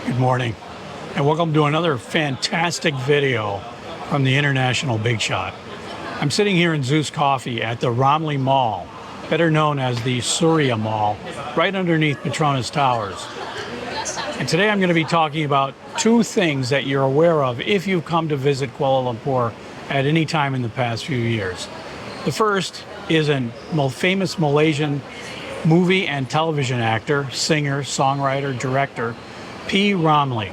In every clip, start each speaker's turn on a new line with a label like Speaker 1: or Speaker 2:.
Speaker 1: Good morning, and welcome to another fantastic video from the International Big Shot. I'm sitting here in Zeus Coffee at the P.Ramlee Mall, better known as the Surya Mall, right underneath Petronas Towers. And today I'm going to be talking about two things that you're aware of if you've come to visit Kuala Lumpur at any time in the past few years. The first is a famous Malaysian movie and television actor, singer, songwriter, director, P.Ramlee.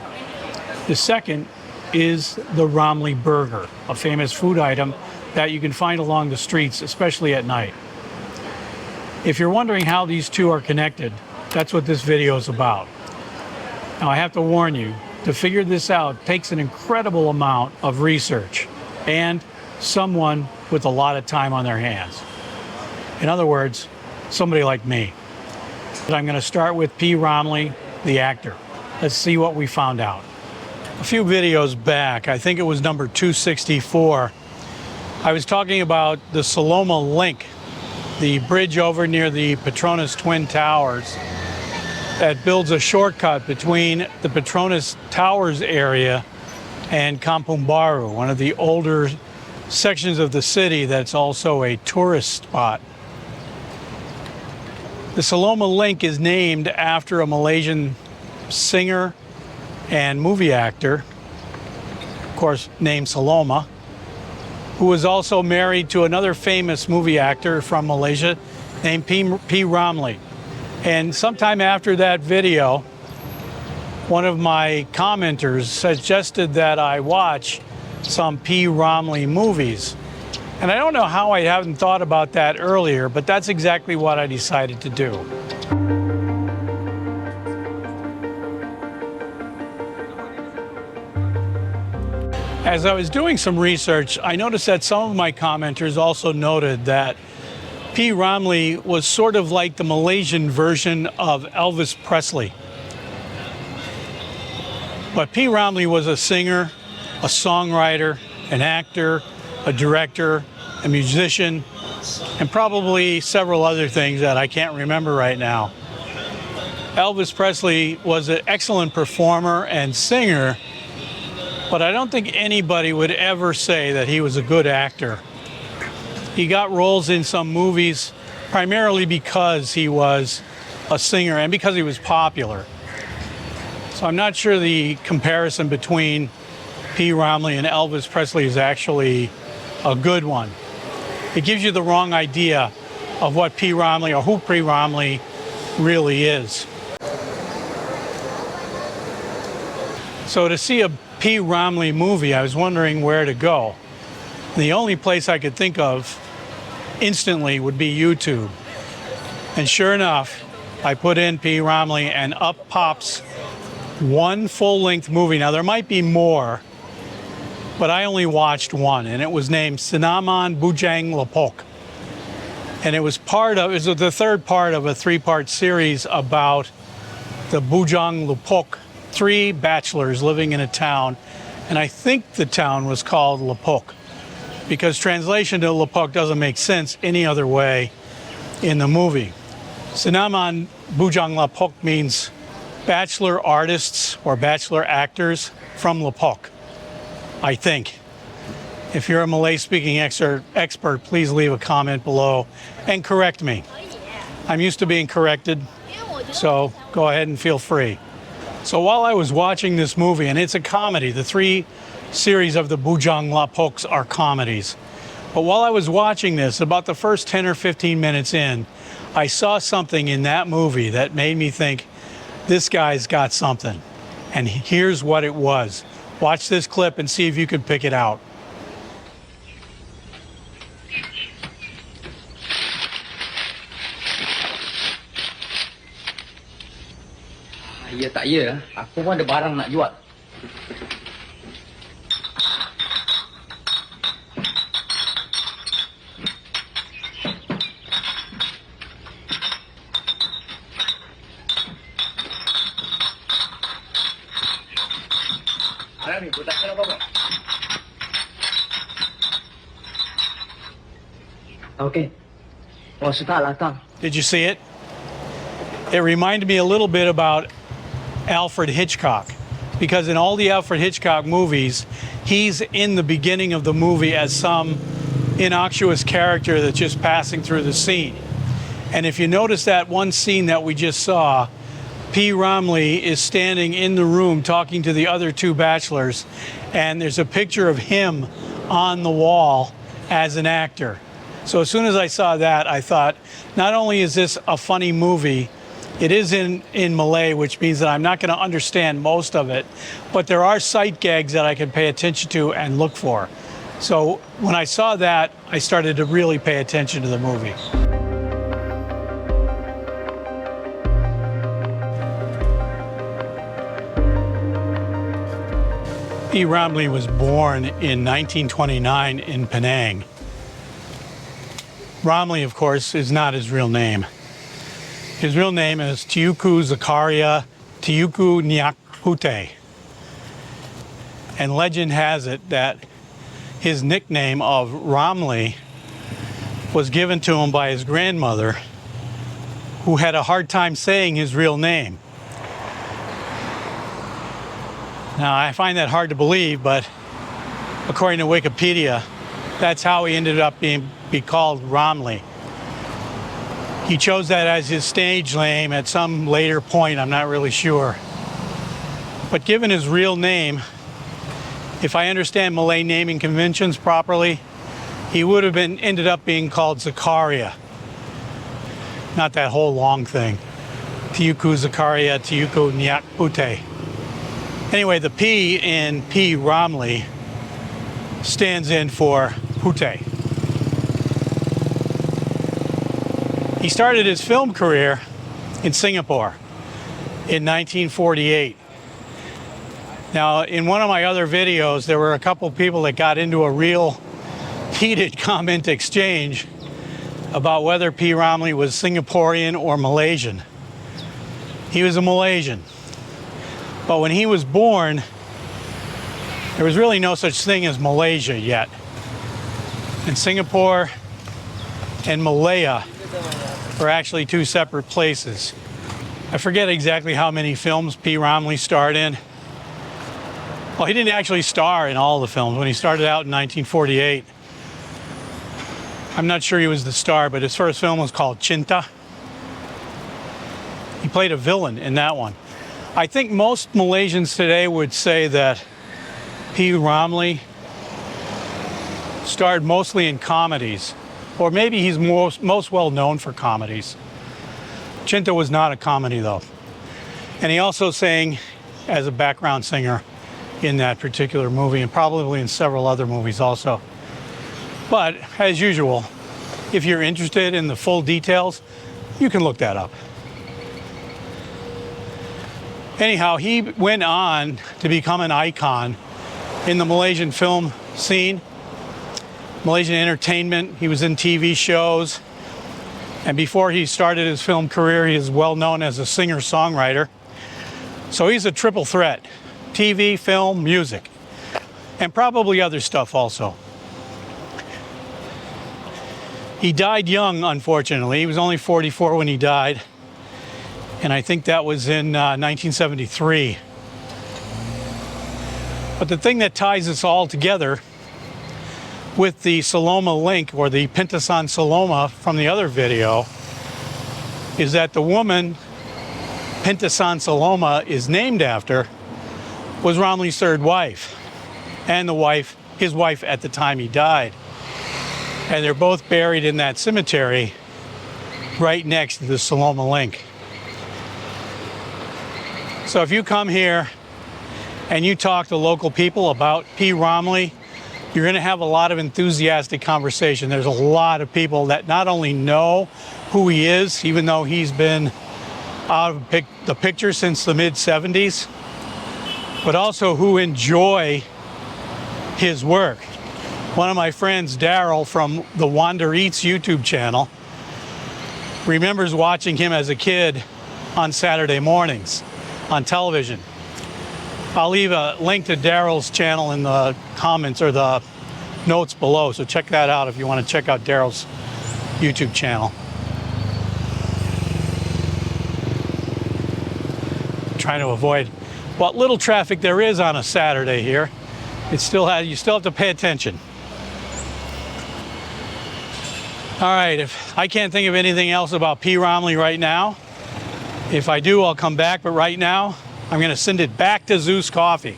Speaker 1: The second is the Ramlee burger, a famous food item that you can find along the streets, especially at night. If you're wondering how these two are connected, that's what this video is about. Now I have to warn you, to figure this out takes an incredible amount of research and someone with a lot of time on their hands. In other words, somebody like me. But I'm going to start with P.Ramlee, the actor. Let's see what we found out. A few videos back, I think it was number 264, I was talking about the Saloma Link, the bridge over near the Petronas Twin Towers that builds a shortcut between the Petronas Towers area and Kampung Baru, one of the older sections of the city that's also a tourist spot. The Saloma Link is named after a Malaysian singer and movie actor, of course, named Saloma, who was also married to another famous movie actor from Malaysia named P.Ramlee. And sometime after that video, one of my commenters suggested that I watch some P.Ramlee movies. And I don't know how I haven't thought about that earlier, but that's exactly what I decided to do. As I was doing some research, I noticed that some of my commenters also noted that P.Ramlee was sort of like the Malaysian version of Elvis Presley. But P.Ramlee was a singer, a songwriter, an actor, a director, a musician, and probably several other things that I can't remember right now. Elvis Presley was an excellent performer and singer, but I don't think anybody would ever say that he was a good actor. He got roles in some movies primarily because he was a singer and because he was popular. So I'm not sure the comparison between P.Ramlee and Elvis Presley is actually a good one. It gives you the wrong idea of what P.Ramlee or who P.Ramlee really is. So to see a P.Ramlee movie, I was wondering where to go. The only place I could think of instantly would be YouTube. And sure enough, I put in P.Ramlee and up pops one full-length movie. Now there might be more, but I only watched one, and it was named Sinaman Bujang Lapok. And it was the third part of a three-part series about the Bujang Lapok, three bachelors living in a town, and I think the town was called Lapok, because translation to Lapok doesn't make sense any other way in the movie. Sinaman Bujang Lapok means bachelor artists or bachelor actors from Lapok, I think. If you're a Malay-speaking expert, please leave a comment below and correct me. I'm used to being corrected, so go ahead and feel free. So while I was watching this movie, and it's a comedy, the three series of the Bujang Lapoks are comedies. But while I was watching this, about the first 10 or 15 minutes in, I saw something in that movie that made me think, this guy's got something. And here's what it was. Watch this clip and see if you can pick it out.
Speaker 2: Ya tak ya, aku pun ada barang nak jual. Alami, aku tak kena apa-apa. Okay. Oh, suka lah, Kang.
Speaker 1: Did you see it? It reminded me a little bit about Alfred Hitchcock. because in all the Alfred Hitchcock movies, he's in the beginning of the movie as some innocuous character that's just passing through the scene. And if you notice that one scene that we just saw, P.Ramlee is standing in the room talking to the other two bachelors, and there's a picture of him on the wall as an actor. So as soon as I saw that, I thought, not only is this a funny movie, it is in Malay, which means that I'm not going to understand most of it, but there are sight gags that I can pay attention to and look for. So when I saw that, I started to really pay attention to the movie. P.Ramlee was born in 1929 in Penang. Ramlee, of course, is not his real name. His real name is Teuku Zakaria Teuku Nyak Puteh. And legend has it that his nickname of Ramlee was given to him by his grandmother, who had a hard time saying his real name. Now, I find that hard to believe, but according to Wikipedia, that's how he ended up being called Ramlee. He chose that as his stage name at some later point, I'm not really sure. But given his real name, if I understand Malay naming conventions properly, he would have ended up being called Zakaria. Not that whole long thing. Teuku Zakaria Teuku Nyak Puteh. Anyway, the P in P.Ramlee stands in for Puteh. He started his film career in Singapore in 1948. Now, in one of my other videos, there were a couple people that got into a real heated comment exchange about whether P.Ramlee was Singaporean or Malaysian. He was a Malaysian. But when he was born, there was really no such thing as Malaysia yet. And Singapore and Malaya were actually two separate places. I forget exactly how many films P.Ramlee starred in. Well, he didn't actually star in all the films. When he started out in 1948, I'm not sure he was the star, but his first film was called Cinta. He played a villain in that one. I think most Malaysians today would say that P.Ramlee starred mostly in comedies, or maybe he's most well known for comedies. Cinta was not a comedy though. And he also sang as a background singer in that particular movie, and probably in several other movies also. But as usual, if you're interested in the full details, you can look that up. Anyhow, he went on to become an icon in the Malaysian film scene, Malaysian entertainment. He was in TV shows. And before he started his film career, he is well known as a singer-songwriter. So he's a triple threat: TV, film, music, and probably other stuff also. He died young, unfortunately. He was only 44 when he died. And I think that was in 1973. But the thing that ties us all together with the Saloma link, or the Pintasan Saloma from the other video, is that the woman Pintasan Saloma is named after was Ramlee's third wife, and his wife at the time he died. And they're both buried in that cemetery right next to the Saloma link. So if you come here and you talk to local people about P.Ramlee, you're going to have a lot of enthusiastic conversation. There's a lot of people that not only know who he is, even though he's been out of the picture since the mid-70s, but also who enjoy his work. One of my friends, Daryl, from the Wander Eats YouTube channel, remembers watching him as a kid on Saturday mornings on television. I'll leave a link to Daryl's channel in the comments or the notes below, so check that out if you want to check out Daryl's YouTube channel. Trying to avoid what little traffic there is on a Saturday here, you still have to pay attention. All right, if I can't think of anything else about P.Ramlee right now. If I do, I'll come back, but right now, I'm going to send it back to Zeus Coffee.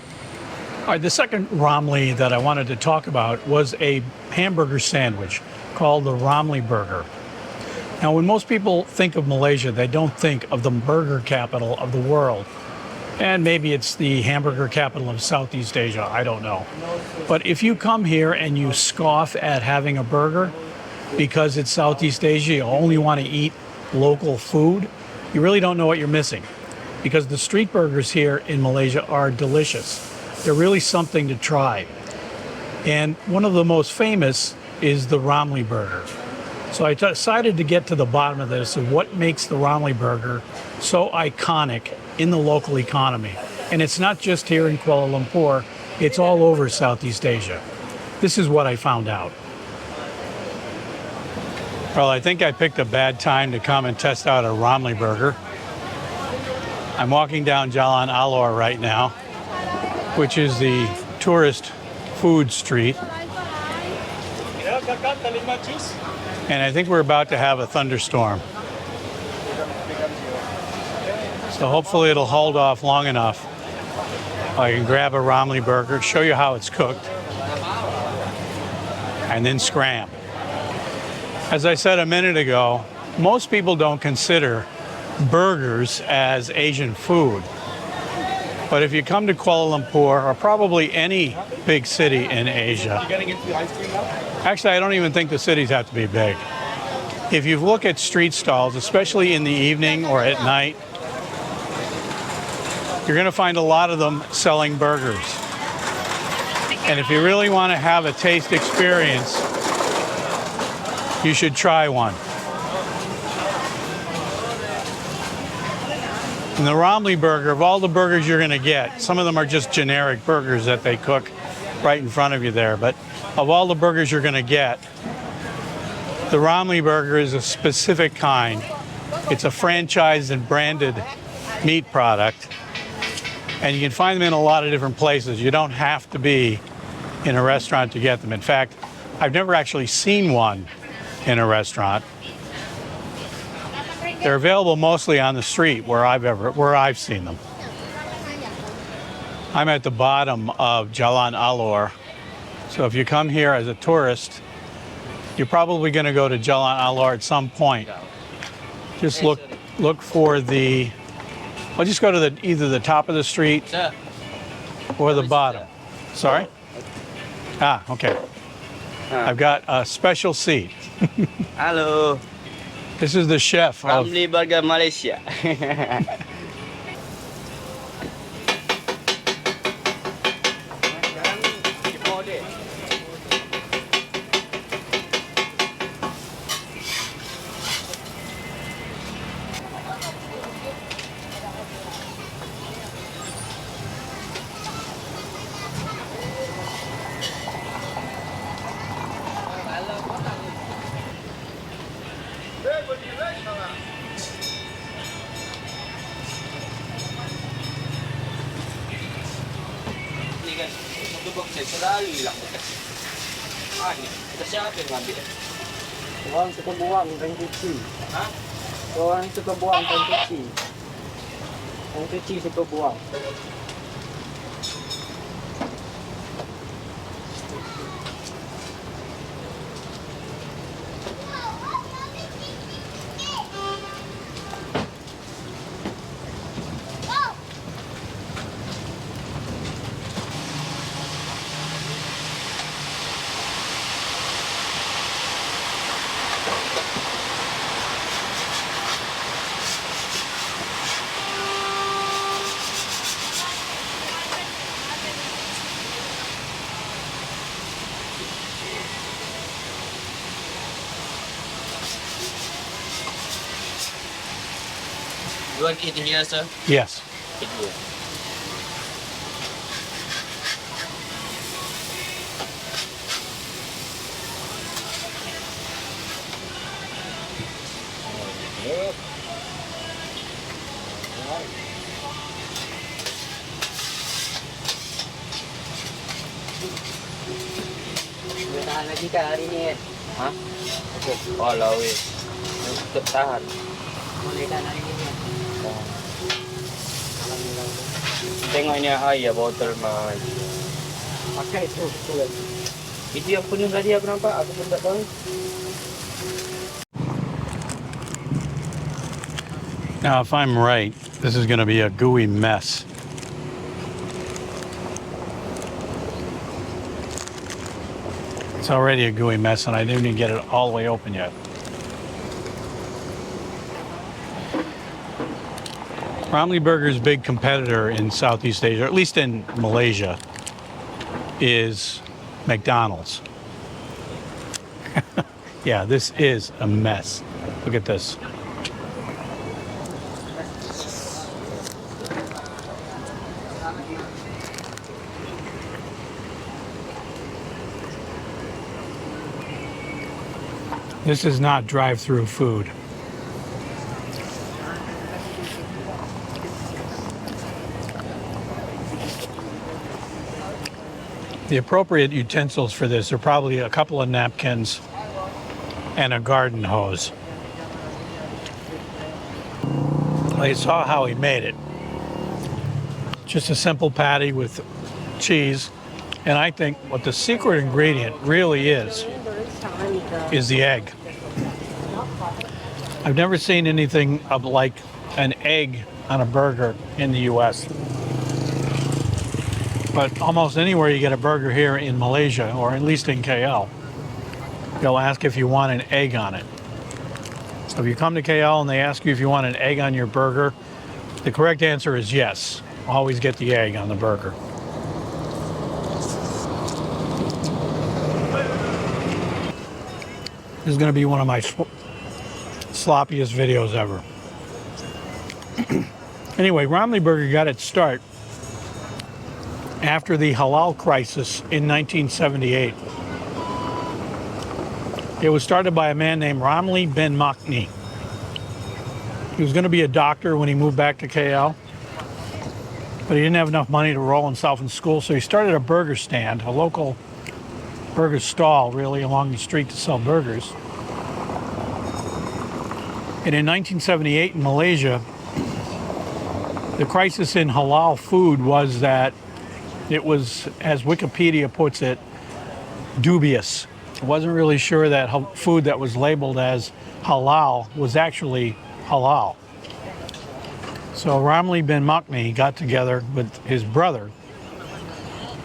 Speaker 1: All right, the second Ramlee that I wanted to talk about was a hamburger sandwich called the Ramlee burger. Now, when most people think of Malaysia, they don't think of the burger capital of the world. And maybe it's the hamburger capital of Southeast Asia, I don't know. But if you come here and you scoff at having a burger because it's Southeast Asia, you only want to eat local food, you really don't know what you're missing. Because the street burgers here in Malaysia are delicious. They're really something to try. And one of the most famous is the Ramlee burger. So I decided to get to the bottom of this, of what makes the Ramlee burger so iconic in the local economy. And it's not just here in Kuala Lumpur, it's all over Southeast Asia. This is what I found out. Well, I think I picked a bad time to come and test out a Ramlee burger. I'm walking down Jalan Alor right now, which is the tourist food street. And I think we're about to have a thunderstorm. So hopefully it'll hold off long enough. I can grab a Ramlee burger, show you how it's cooked, and then scram. As I said a minute ago, most people don't consider burgers as Asian food. But if you come to Kuala Lumpur, or probably any big city in Asia, actually I don't even think the cities have to be big. If you look at street stalls, especially in the evening or at night, you're going to find a lot of them selling burgers. And if you really want to have a taste experience, you should try one. And the Ramlee burger, of all the burgers you're going to get, some of them are just generic burgers that they cook right in front of you there, but of all the burgers you're going to get, the Ramlee burger is a specific kind. It's a franchised and branded meat product, and you can find them in a lot of different places. You don't have to be in a restaurant to get them. In fact, I've never actually seen one in a restaurant. They're available mostly on the street where I've seen them. I'm at the bottom of Jalan Alor. So if you come here as a tourist, you're probably going to go to Jalan Alor at some point. Just look for the, well, just go to either the top of the street or the bottom. Sorry? Ah, okay. I've got a special seat.
Speaker 3: Hello.
Speaker 1: This is the chef of
Speaker 3: Ramlee Burger Malaysia. Ini kan satu box selalu hilang bekas. Ini kita siapa yang ngambil?
Speaker 4: Orang suka buang dan cuci.
Speaker 3: Hah?
Speaker 4: Orang suka buang dan cuci. Yang cuci suka buang.
Speaker 3: You want to eat in here, sir?
Speaker 1: yes.
Speaker 3: Eat here.
Speaker 4: tahan lagi kan hari ni kan?
Speaker 3: Ha? Walau weh. Untuk tahan.
Speaker 4: Boleh kan hari ni kan?
Speaker 3: Tengok ini air botol mah.
Speaker 4: Pakai tu betul.
Speaker 3: Itu yang penuh tadi aku nampak, aku pun tak tahu.
Speaker 1: Now, if I'm right, this is going to be a gooey mess. It's already a gooey mess, and I didn't even get it all the way open yet. Ramlee Burger's big competitor in Southeast Asia, or at least in Malaysia, is McDonald's. Yeah, this is a mess. Look at this. This is not drive-through food. The appropriate utensils for this are probably a couple of napkins and a garden hose. I saw how he made it. Just a simple patty with cheese. And I think what the secret ingredient really is the egg. I've never seen anything of like an egg on a burger in the US. But almost anywhere you get a burger here in Malaysia, or at least in KL, they'll ask if you want an egg on it. So if you come to KL and they ask you if you want an egg on your burger, the correct answer is yes. Always get the egg on the burger. This is going to be one of my sloppiest videos ever. Anyway, Ramlee Burger got its start after the halal crisis in 1978. It was started by a man named Ramlee bin Makni. He was going to be a doctor when he moved back to KL, but he didn't have enough money to roll himself in school, so he started a burger stand, a local burger stall really along the street to sell burgers. And in 1978 in Malaysia, the crisis in halal food was that it was, as Wikipedia puts it, dubious. It wasn't really sure that food that was labeled as halal was actually halal. So Ramlee bin Makni got together with his brother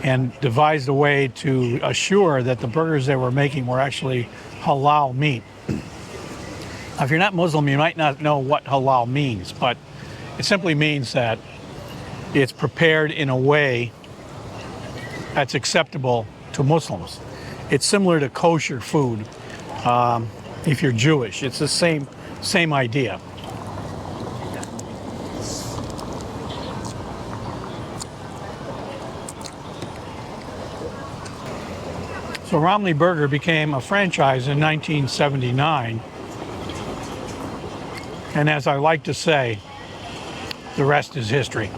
Speaker 1: and devised a way to assure that the burgers they were making were actually halal meat. Now, if you're not Muslim, you might not know what halal means, but it simply means that it's prepared in a way that's acceptable to Muslims. It's similar to kosher food if you're Jewish. It's the same idea. So Ramlee Burger became a franchise in 1979. And as I like to say, the rest is history.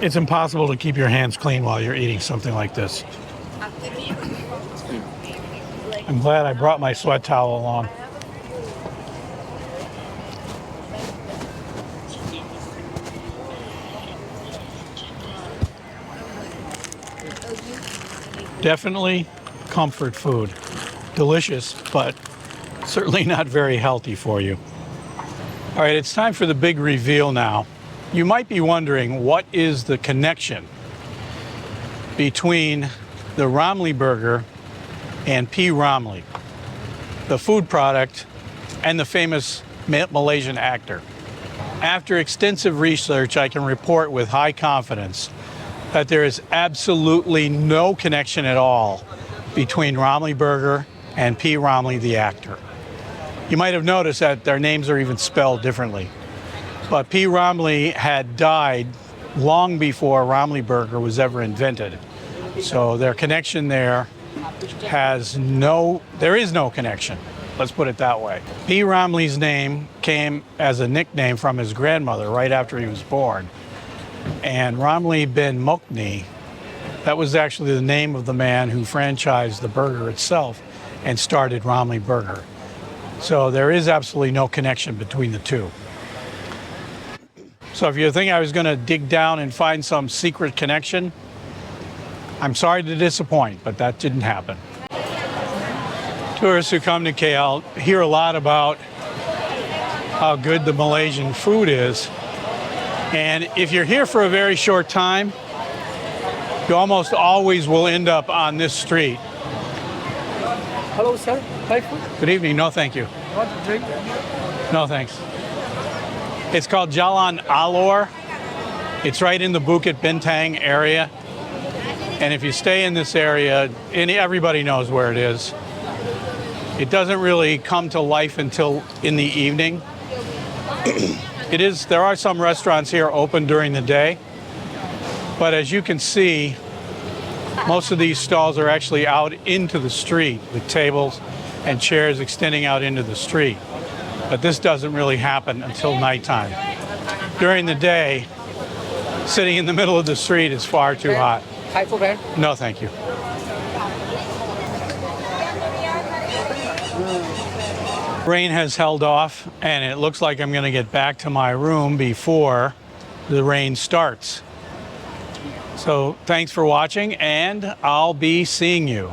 Speaker 1: It's impossible to keep your hands clean while you're eating something like this. I'm glad I brought my sweat towel along. Definitely comfort food. Delicious, but certainly not very healthy for you. All right, it's time for the big reveal now. You might be wondering, what is the connection between the Ramlee Burger and P.Ramlee, the food product and the famous Malaysian actor? After extensive research, I can report with high confidence that there is absolutely no connection at all between Ramlee Burger and P.Ramlee, the actor. You might have noticed that their names are even spelled differently. But P.Ramlee had died long before Ramlee Burger was ever invented. So their connection there there is no connection. Let's put it that way. P.Ramlee's name came as a nickname from his grandmother right after he was born. And Ramlee bin Mokni, that was actually the name of the man who franchised the burger itself and started Ramlee Burger. So there is absolutely no connection between the two. So if you think I was going to dig down and find some secret connection, I'm sorry to disappoint, but that didn't happen. Tourists who come to KL hear a lot about how good the Malaysian food is. And if you're here for a very short time, you almost always will end up on this street.
Speaker 4: Hello, sir. Thai food?
Speaker 1: Good evening. No, thank you.
Speaker 4: Want to drink?
Speaker 1: No, thanks. It's called Jalan Alor. It's right in the Bukit Bintang area. And if you stay in this area, and everybody knows where it is, it doesn't really come to life until in the evening. There are some restaurants here open during the day, but as you can see, most of these stalls are actually out into the street with tables and chairs extending out into the street. But this doesn't really happen until nighttime. During the day, sitting in the middle of the street is far too hot.
Speaker 4: Thai food, man?
Speaker 1: No, thank you. Rain has held off, and it looks like I'm going to get back to my room before the rain starts. So thanks for watching, and I'll be seeing you.